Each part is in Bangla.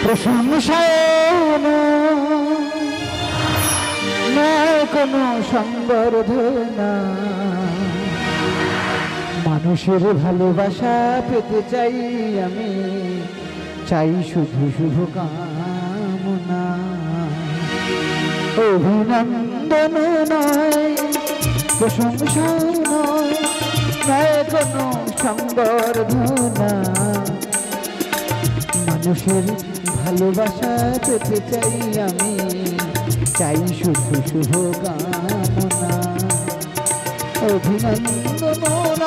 প্রশংসায় নয় কোনো সংবর্ধনা, মানুষের ভালোবাসা পেতে চাই আমি, চাই শুধু শুভকামনা। অভিনন্দন নয়, প্রশংসা নয়, নয় কোনো সংবর্ধনা, মানুষের ভালোবাসা পেতে চাই আমি, চাই শুধু শুভকামনা। অভিনন্দন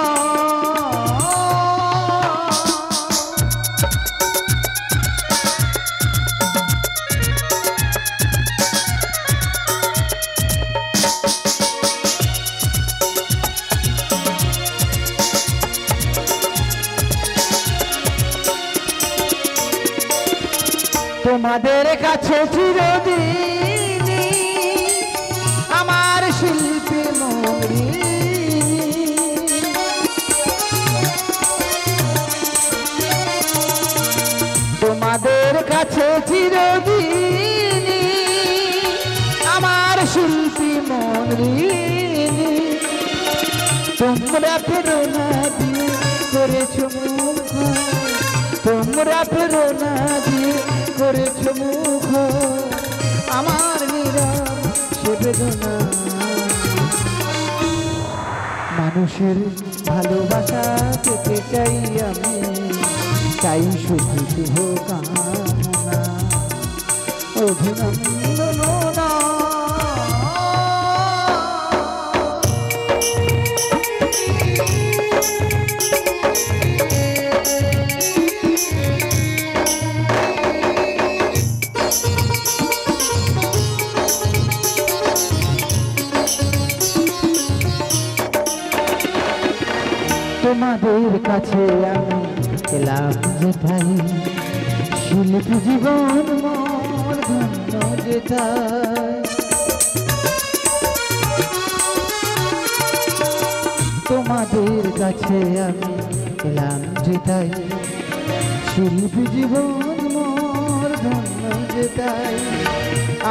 তোমাদের কাছে চিরদিনই আমার শিল্পী মরি, তোমাদের কাছে চিরদিনই আমার শিল্পী মরি। তোমরা প্রেরণা দিয়ে করেছ মুখ, তোমরা প্রেরণা দিয়ে করেছ মুখ আমার নীরব সে বেদনা। মানুষের ভালোবাসা পেতে চাই আমি, চাই শুধু শুভকামনা। অভিনন্দন তোমাদের কাছে আমি এলাম যেথায়, শিল্পী জীবন মোর ধন্য যেথায়। তোমাদের কাছে আমি এলাম যেথায়, শিল্পী জীবন মোর ধন্য যেথায়।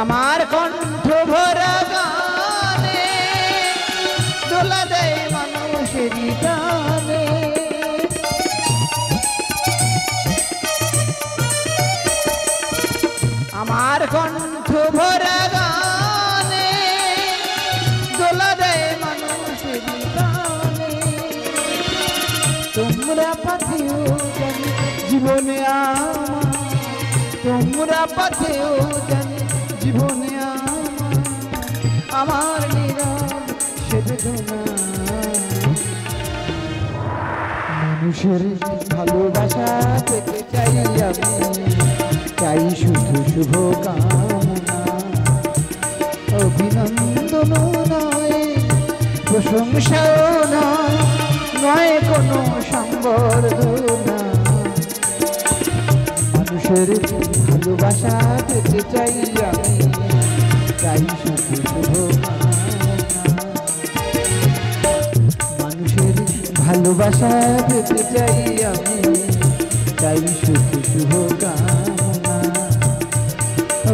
আমার কণ্ঠ ভরা গানে দোলা দেয় মানুষেরই প্রাণে, আমার কণ্ঠ ভরা গানে দোলা দেয় মানুষেরই প্রাণে। তোমরা পাথেও জানি জীবনে আমার, তোমরা পাথেও জানি জীবনে আমার নীরব সে বেদনা। মানুষের ভালোবাসা পেতে চাই আমি, চাই শুধু শুভকামনা। অভিনন্দন নয়, প্রশংসাও নয়, নয় কোনো সংবর্ধনা, মানুষের ভালোবাসা পেতে চাই আমি, চাই শুধু শুভকামনা। মানুষের ভালোবাসা পেতে চাই আমি, চাই শুধু শুভকামনা।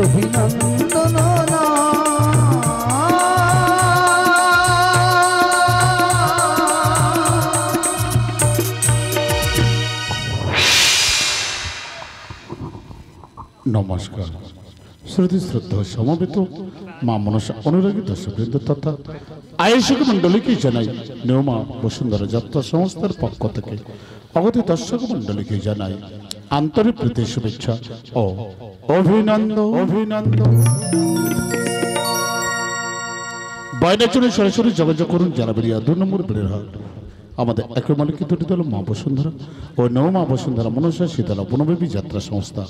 অভিনন্দন নমস্কার। শ্রুতি শ্রদ্ধা সমবেত মা মনসা অনুরাগী দর্শকবৃন্দ তথা আয়োজক মণ্ডলীকে জানাই নিয়মা বসুন্ধরা যাত্রা সংস্থার পক্ষ থেকে অগত দর্শক মণ্ডলীকে জানাই আন্তরিক প্রীতি শুভেচ্ছা ও অভিনন্দন। বাইনাচলে সরাসরি যোগাযোগ করুন জানাবেরিয়া 2 নম্বর বেড়েরহাট। আমাদের একই মালিক দুটি দল মা বসুন্ধরা ও নৌ মা বসুন্ধরা মনসা শীতলা বনবেবী যাত্রা সংস্থা,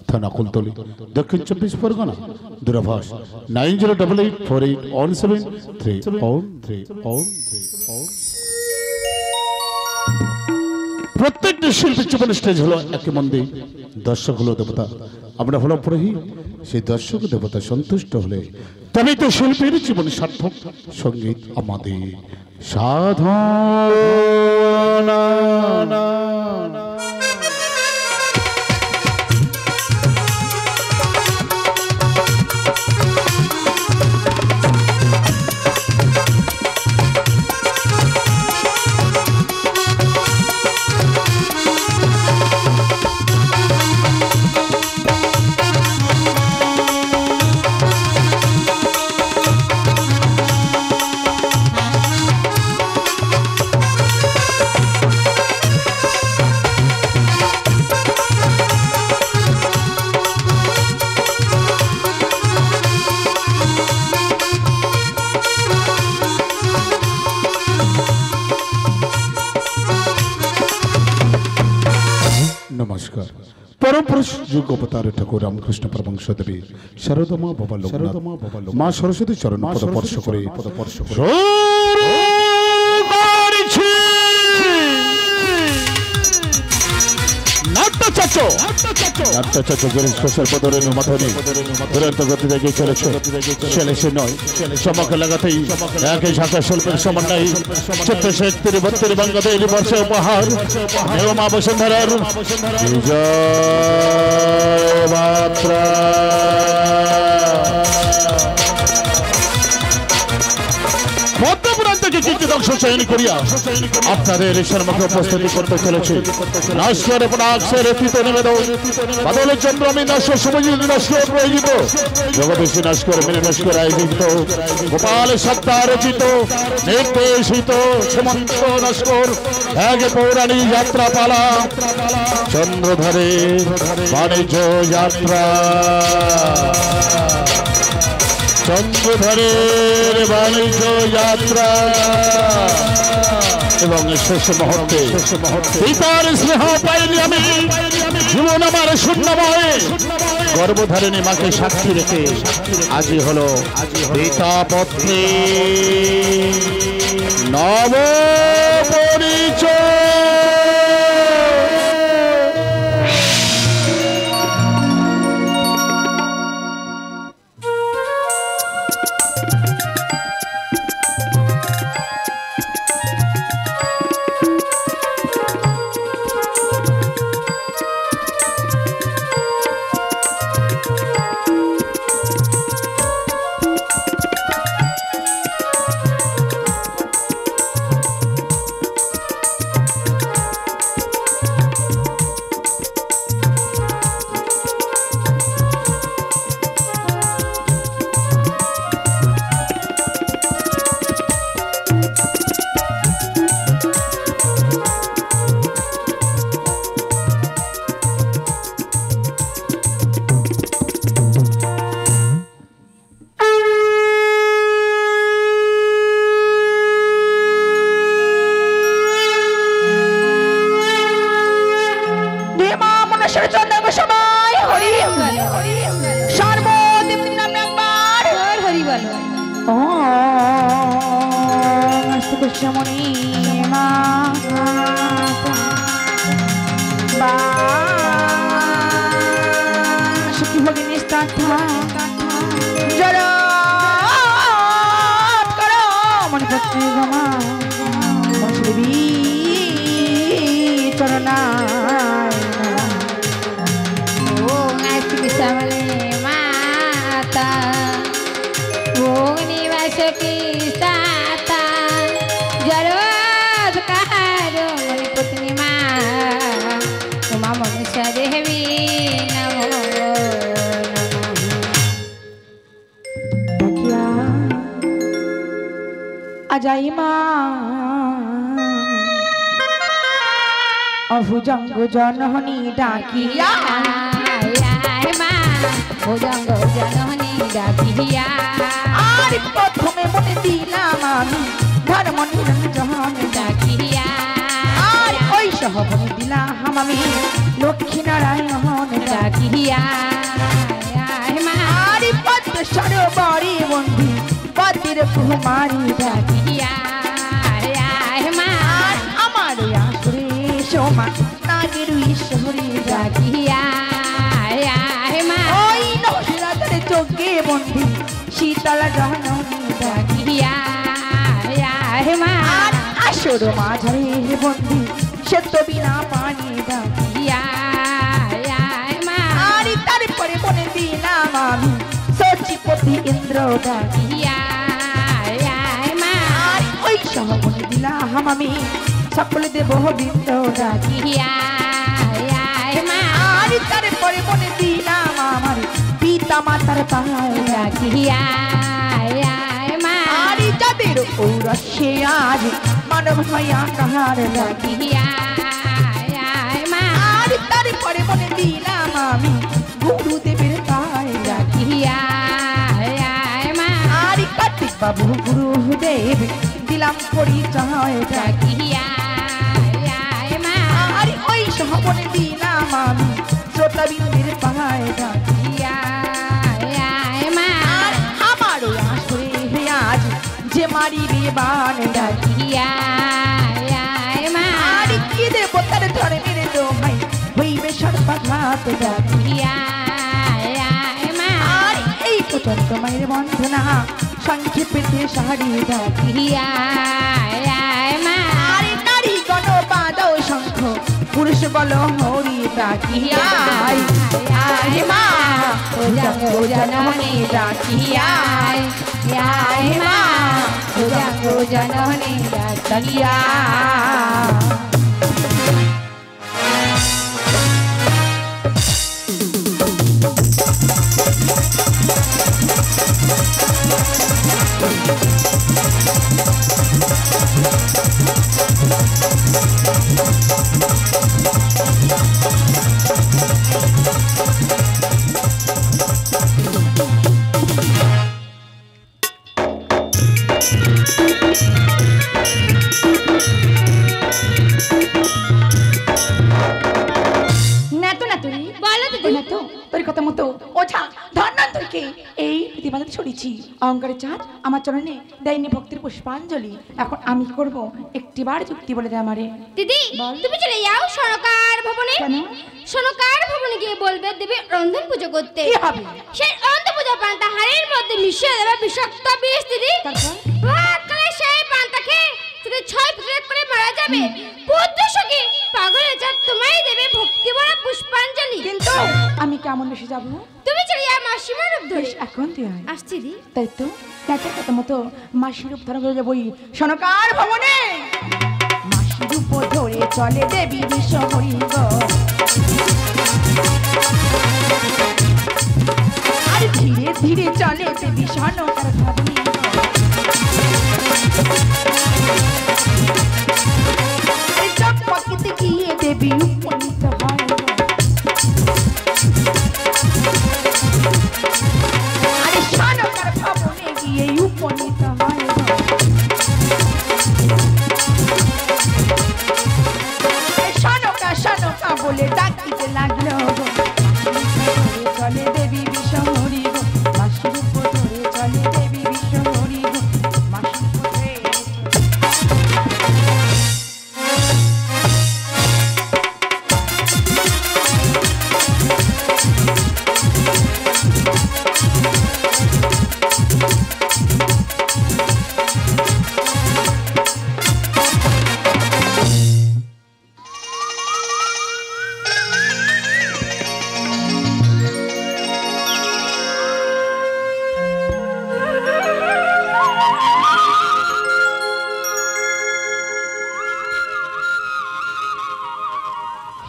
থানা কুলতলি, দক্ষিণ 24 পরগনা। দূরভাষ 9088473033। প্রত্যেকটি শিল্পীর জীবনের স্টেজ হলো একই মন্দির, দর্শক হলো দেবতা। আমরা হলো পুরোহি, সেই দর্শক দেবতা সন্তুষ্ট হলে তবেই তো শিল্পীর জীবন সার্থক। সঙ্গীত আমাদের সাধনা। নমস্কার। পরম পুরুষ যুগ অবতার ঠাকুর রামকৃষ্ণ পরমহংস দেবী শারদা মা বাবা লোকনাথ মা সরস্বতী চরণ পদস্পর্শ করে চমকে লাগাতেই একই শাখা শিল্পের সমন্বয় চতুর্শো 72 বঙ্গদেশ বর্ষে উপহার মা বসুন্ধরার বিজয় মাত্রা। আপনাদের সম্মুখে উপস্থিতি করতে চলেছে নস্কর পরাক্ষের রচিত নিবেদন বাদলের চন্দ্র আমি নস্কর শুভজিৎ নস্কর প্রয়োজিত জগদীশ নস্কর মিনি নস্কর আয়োজিত গোপাল সত্তা রচিত নির্দেশিত সীমন্ত নস্কর এক পৌরাণিক যাত্রা পালা চন্দ্রধরে বাণিজ্য যাত্রা। চন্দ্রধরের বাণিজ্য যাত্রা এবং শেষ মুহূর্তে পিতার স্নেহ পাইনি আমি, জীবন আমার শূন্যময়। গর্ভধারিণী মাকে সাক্ষী রেখে আজি হলো পিতা পত্নী নব পরিচয়। ভুজঙ্গ জননী ডাকিয়া ভুজঙ্গ জননী ডাকিয়া আর প্রথমে মনে দিলাম আমি ধর্ম নিরঞ্জন ডাকিয়া আর ওই সহবনে দিলাম আমি লক্ষ্মী নারায়ণ ডাকিয়া আর পদ্ম সরোবরে বন্ধু পদ্মের কুমারী ডাকিয়া আমার আসরে সোমা নাগের ঈশ্বরী ডাকিয়া ওই নবরাত্রে চোখে বন্ধু শীতলা জননী ডাকিয়া আর আসর মাঝারে বন্ধু সত্য বিনা পানি ডাকিয়া আর তারপরে মনে দিলাম আমি সচিপতি ইন্দ্র ডাকিয়া আর ওই সহবনে দিলাম আমি সকল দেব বৃন্দ ডাকিয়া আর তারপরে মনে দিলাম আমার পিতা মাতার পাহাড় ডাকিয়া আর যাদের ঔরসে আজ মানব হইয়া কাহার ডাকিয়া আর তারপরে মনে দিলাম আমি গুরুদেবের পায় ডাকিয়া আর কার্তিক বাবু গুরুদেব দিলাম পরিচয় ডাকিয়া আর ওই সহ গোপন দিলাম আমি শ্রোতাবিন্দের পাহাড় ডাকিয়া আর আমার ওই আসরে আজ যে মারিবে বান ডাকিয়া আর কি দেব তার ধরে মেরে দোহাই হইবে সর্বাঘাত ডাকিয়া আর এই প্রচন্ড মায়ের বন্ধনা সংক্ষেপেতে শাড়ি ডাকিয়া আর নারী গণ বাদাও শঙ্খ পুরুষ বল হরি ডাকিয়া মা জননী ডাকিয়া মা জননী ডাকিয়া অহংকারের চাঁদ আমার চরণে দেয়নি ভক্তির পুষ্পাঞ্জলি। এখন আমি করব একটিবার যুক্তি বলে দে আমারে। দিদি তুমি চলে যাও সরকার ভবনে। কেন? সরকার ভবনে গিয়ে বলবে দেবী রন্ধন পুজো করতে। কি হবে? সেই রন্ধন পূজা পান্তা হাড়ির মধ্যে মিশিয়ে দেবে বিষাক্ত বিষ দিদি। ভাতকালে সেই পান্তা খেয়ে যদি 6 ফিট করে মারা যাবে। পুত্র সখী পাগলের চাঁদ তোমায় দেবে ভক্তি ভরা পুষ্পাঞ্জলি। কিন্তু আমি কেমন বেশি যাব? তুমি চলে যাও মাসিমার রূপ ধরে। এখন তুই আয়। আসছি দি। তাই তো নাচের কথা মতো মাসির রূপ ধারণ করে যাবই সনকার ভবনে। মাসির রূপ ধরে চলে দেবী বিশ্বহরি গো। আর ধীরে ধীরে চলে দেবী সনকার ভবনে। চকমকিতে গিয়ে দেবী উপনীত হয়। আরে সনকার ভবনে গিয়ে উপনীত হয়। সনকা সনকা বলে ডাকিতে লাগলো। চলে দেবী বিশ্বহরি গো। মাসির উপর ধরে চলে দেবী বিশ্বহরি গো। মাসির উপর ধরে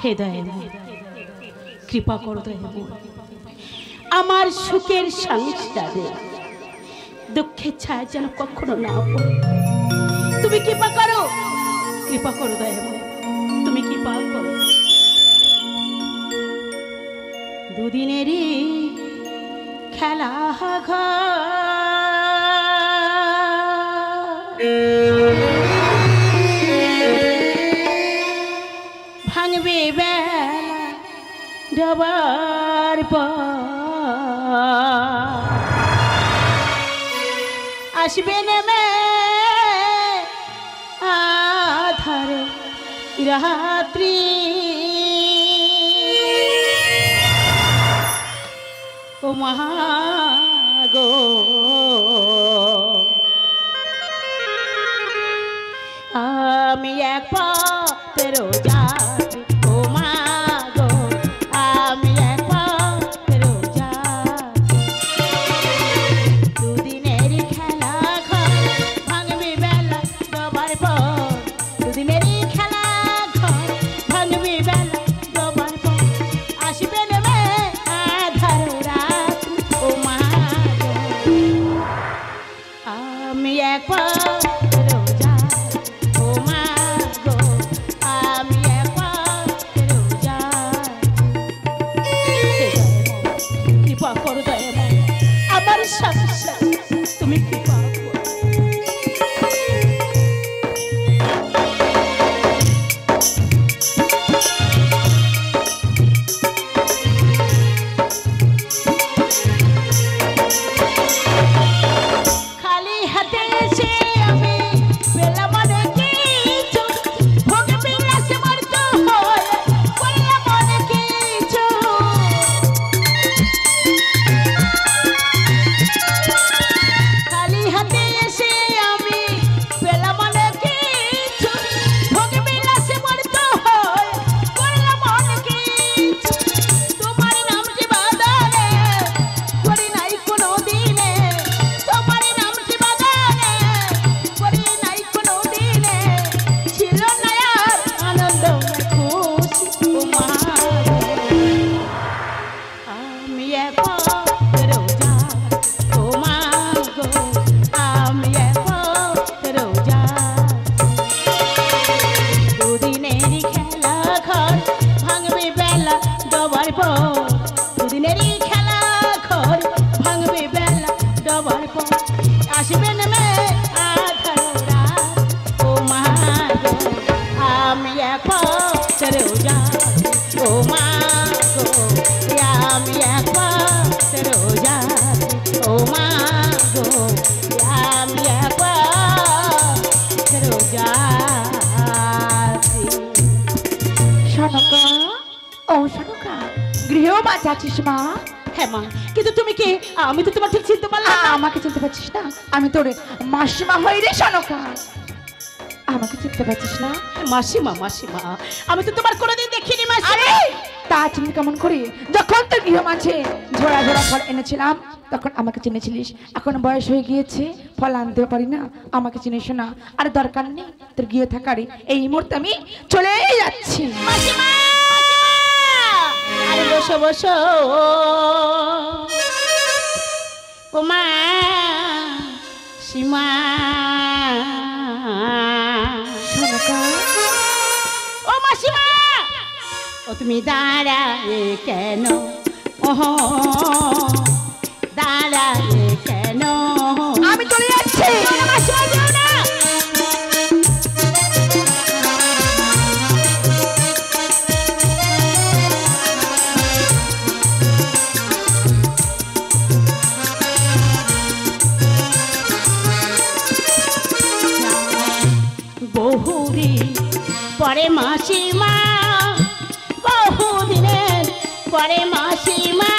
হে দয়াময়, কৃপা করো দয়াময়, আমার সুখের সংসারে দুঃখের ছায়া যেন কখনো না পড়ে। তুমি কৃপা করো দয়াময়, তুমি কৃপা করো। দুদিনেরই খেলা ভাঙবে বেলা ডবার আসবে নেমে আধার রাত্রি। ও মহাগো আমি এক পথের যাত্রী। ও মাগো আমি এক পথের যাত্রী। দুদিনের খেলা ঘর ভাঙবি বেলা ডোবার পর। দুদিনের খেলা ঘর ভাঙবি বেলা ডোবার পর আসবে নেমে আধার রাত্রি। ও মাগো পর দুদিনেরই খেলা ঘর ভাঙবে বেলা ডবার পর আসবে নেমে আধার রাত ও মা গো আমি এক ছেড়েও যা ও মা গো আমি এক ছেড়েও যা ও মা গো আমি এক ছেড়েও যা সনকা, ও সনকা, গৃহেও বাঁচা আছিস মা? হ্যাঁ মা, কিন্তু তুমি কি? আমি তো তোমার ঠিক চিনতে পারলাম না। আমাকে চিনতে পারছিস না? আমি তোর মাসিমা হই রে সনকা, আমাকে চিনতে পারছিস না? মাসিমা, মাসিমা, আমি তো তোমার কোনোদিন দেখিনি মাসিমা। আরে তা চিনি কেমন করে? যখন তোর গৃহ মাঝে ঝোড়া ঝোড়া ফল এনেছিলাম তখন আমাকে চিনেছিলিস। এখন বয়স হয়ে গিয়েছে, ফল আনতে পারি না, আমাকে চিনিস না। আর দরকার নেই তোর গিয়ে থাকার, এই মুহূর্তে আমি চলে যাচ্ছি। মাসিমা, আরে বসো বসো ও মা সীমা। সনকা, ও মাসিমা, ও তুমি দাঁড়ালে কেন? ওহ দাঁড়ালে কেন? আমি চলে যাচ্ছি। মাসিমা যাও না। বহুদিন পরে মাসিমা, বহুদিনের পরে মাসিমা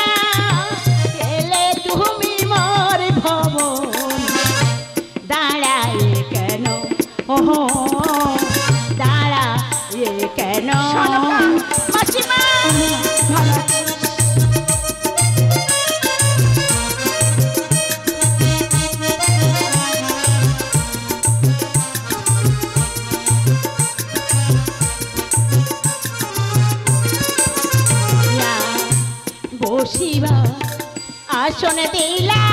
এলে তুমি মোর ভবন দাঁড়ায় কেন? ওহো দাঁড়ায় কেন? মাসিমা ভালো আছি? বসিবা আসন দিলা,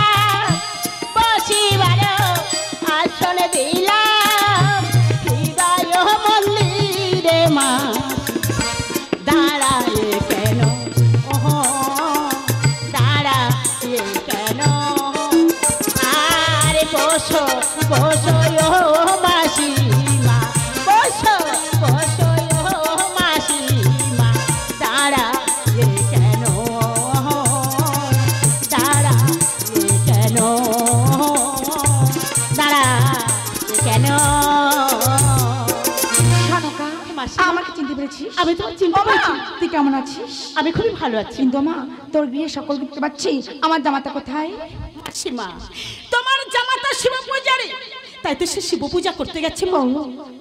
বসিবার আসন দিলা হৃদয় মন্দিরে মা দাঁড়ায় কেন? ওহ দাঁড়ায় কেন? আরে বসো বসো ও মাসিমা, বসো বসো ও মাসিমা দাঁড়ায় কেন? দাঁড়ায় কেন? দাঁড়ায় কেন? সনকা, মাসিমা, আমাকে চিনতে পেরেছিস? আমি তোমার চিনতে ও মা, পেরেছি। তুই কেমন আছিস? আমি খুবই ভালো আছি। কিন্তু মা, তোর গৃহে সকল দেখতে পাচ্ছি, আমার জামাতা কোথায়? মাসিমা, তোমার জামাতা শিব পূজারি, তাই তো সে শিব পূজা করতে গেছে। ও,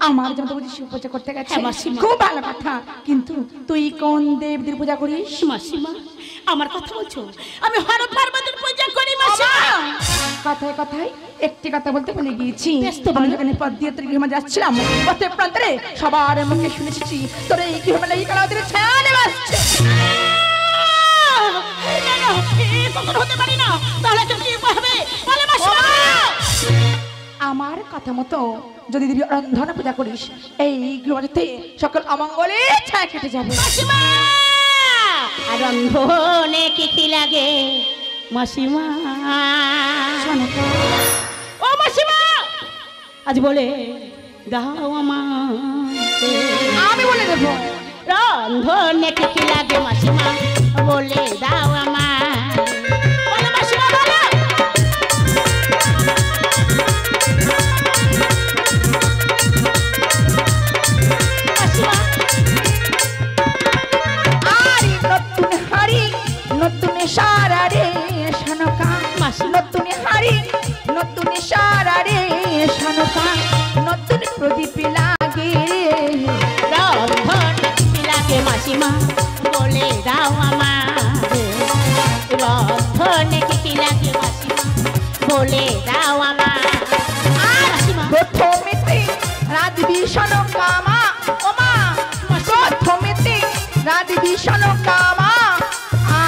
আমার জামাতা বুঝি শিব পূজা করতে গেছে? হ্যাঁ, মাসিমা। খুব ভালো কথা, কিন্তু তুই কোন দেবদের পূজা করিস? মাসিমা, আমার কথা বলছো? আমি হর পার্বতীর পূজা করি মাসিমা। কথায় কথায় একটি কথা বলতে ভুলে গিয়েছি। ব্যস্ত আমি বলো। যখন এই পথ দিয়ে তোর গৃহে যাচ্ছিলাম, পথের প্রান্তরে সবার মুখে শুনেছি তোর এই গৃহমেলা এই কালাদের ছায়া নেমে আসছে। না, না, এ কখনো হতে পারে না। তাহলে তো কি হবে? বলে মাসিমা। আমার কথা মতো যদি দেবী রন্ধনা পূজা করিস, এই গৃহতে সকল অমঙ্গলে ছায়া কেটে যাবে। মাসিমা, আর রন্ধনে কি কি লাগে মাসিমা? সনকা, ও মাসিমা, আজ বলে দাও আমাকে। আমি বলে দেবো। রন্ধনে কি কি লাগে মাসিমা বলে দাও আমার। বলো মাসিমা, বলো। মাসিমা, আরে নতুন হাড়ি নতুন সারা রে সনকা, মাসি। নতুন হাড়ি নতুন সারা রে সনকা, নতুন প্রদীপ লাগে রে। রন্ধনে কি কি লাগে মাসিমা বলে দাও আমার। রন্ধনে কি কি লাগে মাসিমা বলে দাও আমার। মাসিমা, প্রথমেতে রাজবি সনকা মা, ও মা, প্রথমেতে রাজবি সনকা মা,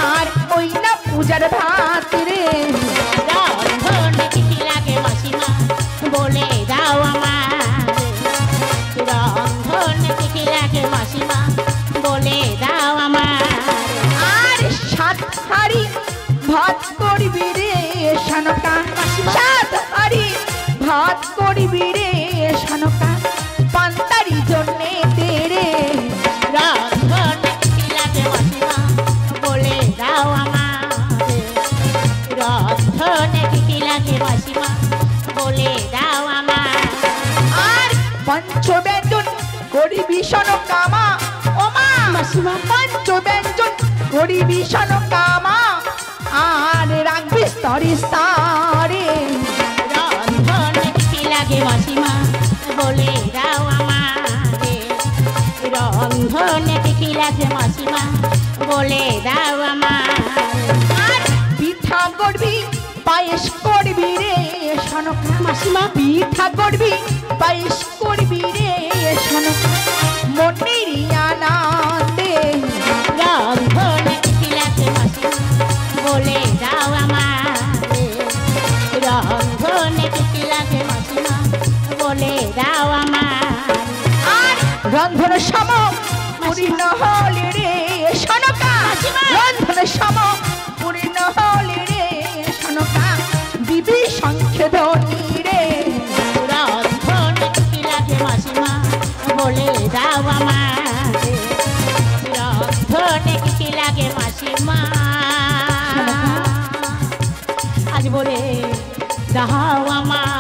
আর ওই না পূজার ভাত রে। রন্ধনে কি কি লাগে মাসিমা বলে দাও আমার। রন্ধনে কি কি লাগে মাসিমা বলে দাও আমার। আর করবি রে সনকা পান্তারি জন্যে তেরে রন্ধনে কি লাগে মাসিমা বলে দাও আমারে রন্ধনে কি লাগে মাসিমা বলে দাও আমার আর পঞ্চব্যঞ্জন করবি সনকা মা ও মা মাসিমা পঞ্চব্যঞ্জন করবি সনকা মা আর রাখবি স্তরে স্তরে রন্ধনে কি লাগে মাসিমা বলে দাও আমারে রন্ধনে কি লাগে মাসিমা বলে দাও আমার আর পিঠা করবি পায়েস করবি রে সনকা মাসিমা পিঠা করবি পায়েস করবি রে সনকা মনের আনন্দে রন্ধনে কি লাগে মাসিমা বলে দাও আমারে রন্ধনে কি লাগে মাসিমা বলে দাও আমার আর রন্ধন সম পূর্ণ হলে রে সনকা রন্ধন সম পূর্ণ হলে রে সনকা দিবি সংখ্যে ধনী রে রন্ধনে কি লাগে মাসিমা বলে দাও আমারে রন্ধনে কি লাগে মাসিমা আজ বলে দাও আমার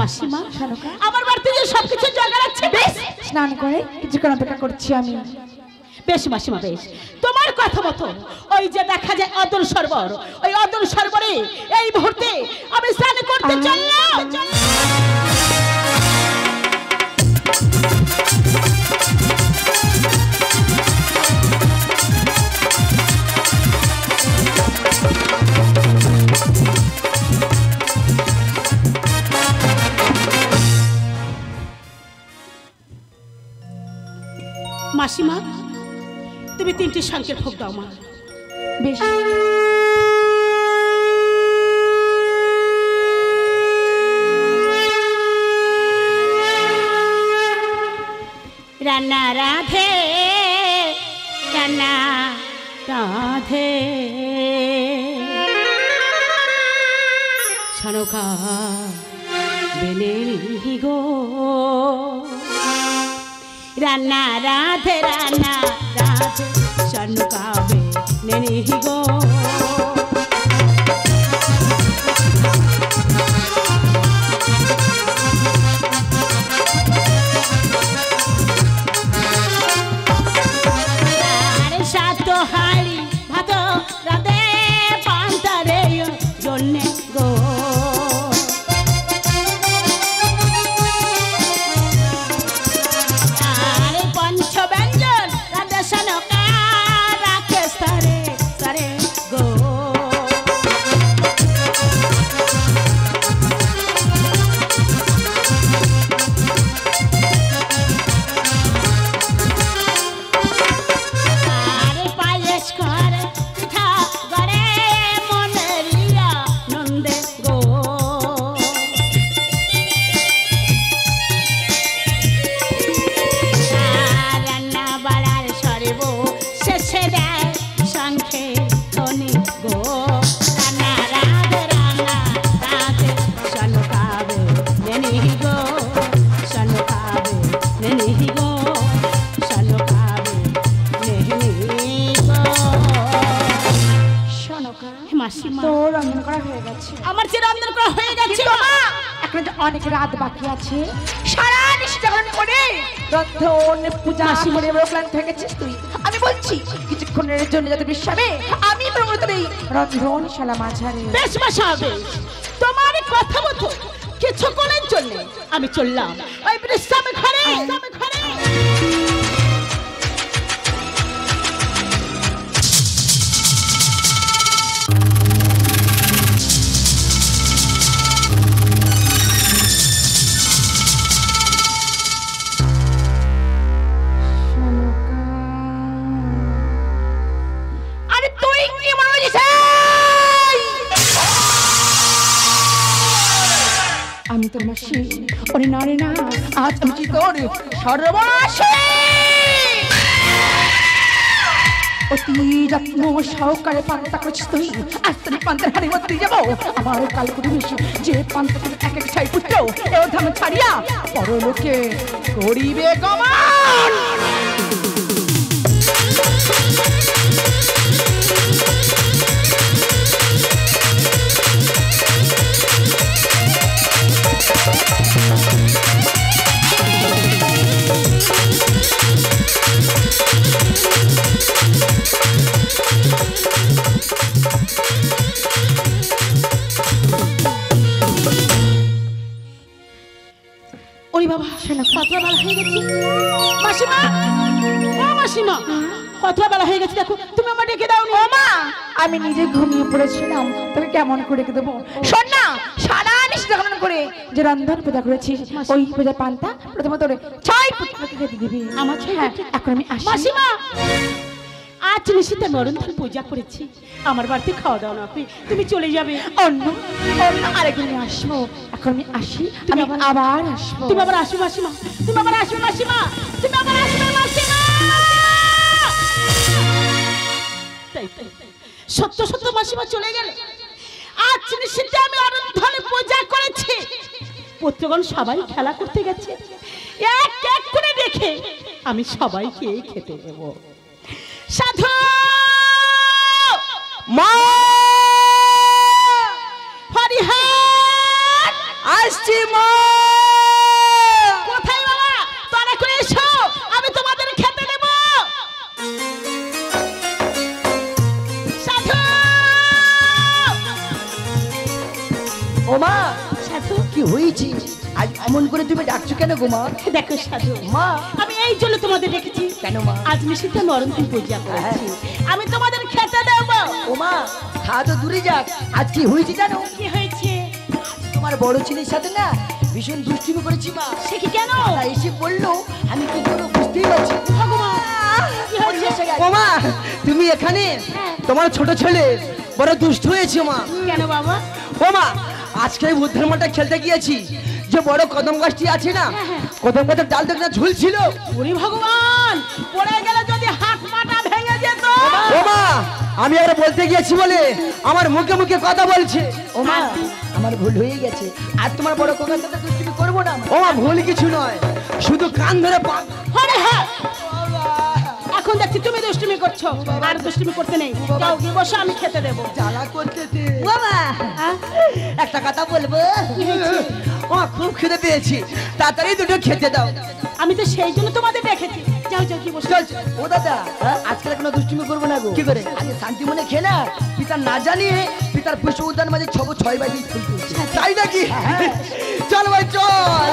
মাসিমা সনকা আমার বাড়িতে যে সবকিছু জোগাড় আছে বেশ স্নান করে কিছুক্ষণ অপেক্ষা করছি আমি বেশ মাসিমা বেশ তোমার কথা মতো ওই যে দেখা যায় অদল সরোবর ওই অদল সরোবরে এই মুহূর্তে আমি স্নান করতে চললাম মাসিমা তুমি 3টি শঙ্কের ভোগ দাও মা বেশ রান্না রাধে রান্না রাধে সনকা বেনে গো রান্না রাধে সনকা বেনে গো সাত হাড়ি ভাত রাধে পান্তারে জন্যে গো আর পঞ্চব্যঞ্জন রাধে সনকা রাখে স্তরে স্তরে গো আমার যে রন্ধন করা হয়ে গেছে এখন যে অনেক রাত বাকি আছে সারা নিষ্ঠাগণ করে রন্ধন পূজা করে ক্লান্ত হয়ে গেছিস তুই আমি বলছি কিছুক্ষণের জন্য যাতে বিশ্রামে আমি রন্ধনশালা মাঝারে বেশ মাসাবে তোমার কথা মতো কিছুক্ষণের জন্য আমি চললাম ওই বিশ্রাম ঘরে আমি তোর মাসি ওরে না রে না আজ আমি কি তোর সর্বনাশী অতি যত্ন সহকারে পান্তা করছিস তুই। আজ তোর পান্তার হাড়ির মধ্যে দিয়ে যাবো আমার কালকুটি বেশি যে পান্তা থেকে এক এক ছাই পুত্র এও ধাম ছাড়িয়া পরলোকে করিবে গমন। ওরে বাবা কতটা বেলা হয়ে গেছে মাসিমা, ও মাসিমা কতটা বেলা হয়ে গেছে দেখো, তুমি আমার ডেকে দাও ও মা, আমি নিজে ঘুমিয়ে পড়েছিলাম, তোকে কেমন করে রেখে দেবো? শোন না, সারা নিশি যখন করে যে রন্ধন পূজা করেছিস ওই পূজার পান্তা প্রথমত তোরে 6 পুত্রকে খেতে দিবি। আমার 6 হ্যাঁ, পুত্র? এখন আমি আসি। মাসিমা আজ নিশিতে নরন্ধন পূজা করেছি, আমার বাড়িতে খাওয়া দাওয়া না পেয়ে তুমি চলে যাবে। অন্য আরেকদিন আসবো, এখন আমি আসি, আমি আবার আসবো। তুমি আবার আসবে মাসিমা, তুমি আবার আসবে মাসিমা, তুমি আবার আসবে মাসিমা। তাই তাই সত্য সত্য মাসিমা চলে গেলে। আজ নিশিতে আমি অরন্ধনে পূজা করেছি, পুত্রগণ সবাই খেলা করতে গেছে, এক এক করে দেখে আমি সবাইকে খেতে দেব। সাধু মা, হরিহর আসছি মা। কোথায় বাবা? তারা করে এসো, আমি তোমাদের খেতে দেব। সাধু ও মা, সাধু কি হয়েছে আজ অমন করে তুমি ডাকছো কেন গো মা? দেখো সাধু, মা, আমি এই জন্য তোমাদের ডেকেছি। কেন মা? আজ নিশিতে নরন্ধন পূজা করেছি, আমি তোমাদের খেতে দেব। ও মা, খাওয়া তো দূরে যাক, আজ কি হয়েছে জানো? কি হয়েছে? তোমার বড় ছেলের সাথে না ভীষণ দুষ্টুমি করেছি মা। সে কি কেন? তারা এসে বললো, আমি কি করবো বুঝতেই পারছি। ভগবান কি হয়েছে? ও মা, তুমি এখানে? তোমার ছোট ছেলে বড় দুষ্ট হয়েছে মা। কেন বাবা? ও মা, আজকে বুদ্ধের মাঠে খেলতে গিয়েছি, যে বড় কদম গাছটি আছে না, কদম গাছের ডাল থেকে ঝুলছিল। ওরে ভগবান, পড়ে গেলে যদি হাত মাটা ভেঙে যেত। ও মা, আমি আর বলতে গিয়েছি বলে আমার মুখে মুখে কথা বলছে। ও মা, আমার ভুল হয়ে গেছে, আর তোমার বড় কোকার সাথে দুষ্টুমি করবো না। ও মা, ভুল কিছু নয়, শুধু কান ধরে আরে হ্যাঁ, এখন দেখছি তুমি দুষ্টুমি করছো, আর দুষ্টুমি করতে নেই। যাও গিয়ে বসো, আমি খেতে দেবো। জ্বালা করতেছে। বাবা, একটা কথা বলবো? ও খুব খিদে পেয়েছি, তাড়াতাড়ি দুটো খেতে দাও। আমি তো সেই জন্য তোমাদের দেখেছি। যাও যাও গিয়ে বসো। চল চল। ও দাদা, আজকাল কোনো দুষ্টুমি করবো না গো। কি করে? আগে শান্তি মনে খেয়ে না, পিতা না জানিয়ে পিতার পুষ্প উদ্যান মাঝে 6 বাজে তাই নাকি? চল ভাই চল।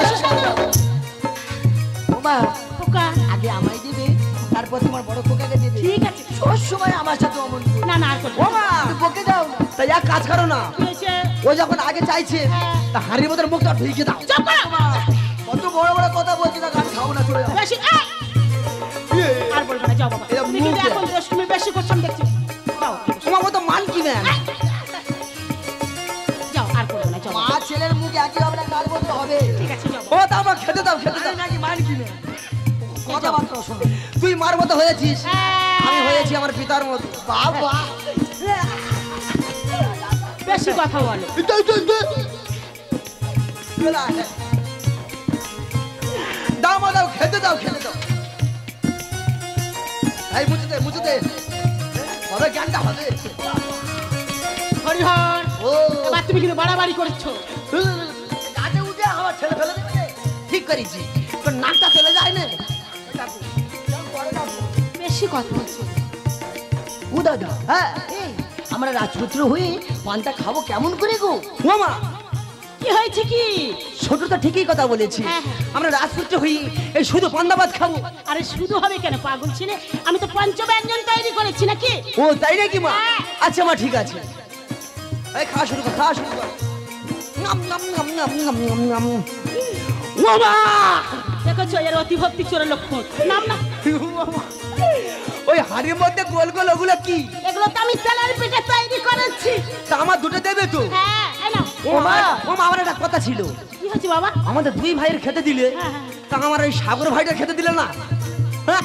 ও মা, খোকা, আগে আমায় দেবে, তারপর তোমার বড় খোকাকে দেবে। ঠিক আছে। সব সময় আমার সাথে অমন করো। না না আর করবো ও না। মা, তুমি বকে দাও। তাই এক কাজ করো না, কি হয়েছে? ও যখন আগে চাইছে তা হাড়ির মধ্যে মুখটা ঢুকে দাও। চুপ করো। কত বড় বড় কথা বলছে না, গান খাবো না, চলে যাও। বেশি আর বলবো না, যাও বাবা। এরা তুমি কিন্তু মুখে। এখন দুষ্টুমি বেশি করছো আমি দেখছি। যাও তোমার মতো মান কি ম্যান? যাও, আর করবো না, যাও। মা ছেলের মুখে একই হবে না, কার বলতে হবে? ঠিক আছে, যাও। ও তা আমার খেতে দাও, খেতে দাও। নাকি মান কি ম্যান? কথাবার্তা শোনো। তুই মার মতো হয়েছিস, আমি হয়েছি আমার পিতার মতো। বাবা, বেশি কথা বলে। দাও মা দাও, খেতে দাও, খেতে দাও। এই মুছে দে, মুছে দে, হবে জ্ঞানটা হবে। হরিহর, ও এবার তুমি কিন্তু বাড়াবাড়ি করছো। গাছে উঠে আমার ছেলে ফেলে দেবে রে। ঠিক করেছি, তোর নাকটা চলে যায় না। বেশি কথা বলছো। ও দাদা, হ্যাঁ, এই আমরা রাজপুত্র হয়ে পানটা খাবো কেমন করে গো? ও মা, কি হয়েছে কি? ছোট তো ঠিকই কথা বলেছি, হ্যাঁ। আমরা রাজপুত্র হয়ে এই শুধু পান্তা ভাত খাবো। আরে শুধু হবে কেন পাগল ছেলে, আমি তো পঞ্চব্যঞ্জন তৈরি করেছি নাকি? ও তাই নাকি মা? হ্যাঁ। আচ্ছা মা, ঠিক আছে, এই খাওয়া শুরু কর, খাওয়া শুরু কর। নাম নাম নাম নাম নাম নাম নাম। ও মা, দেখেছো এর অতিভক্তি চোরের লক্ষণ। নাম না, ওই হাড়ির মধ্যে গোল গোল ওগুলো কি? এগুলো তো আমি তেলের পিঠে তৈরি করেছি। তা আমার দুটো দেবে তো? হ্যাঁ, এই নাও। ও মা, ও মা, আমার একটা কথা ছিল। কি হয়েছে বাবা? আমাদের দুই ভাইয়ের খেতে দিলে, হ্যাঁ, হ্যাঁ। তা আমার ওই সাগর ভাইটার খেতে দিলে না? হ্যাঁ?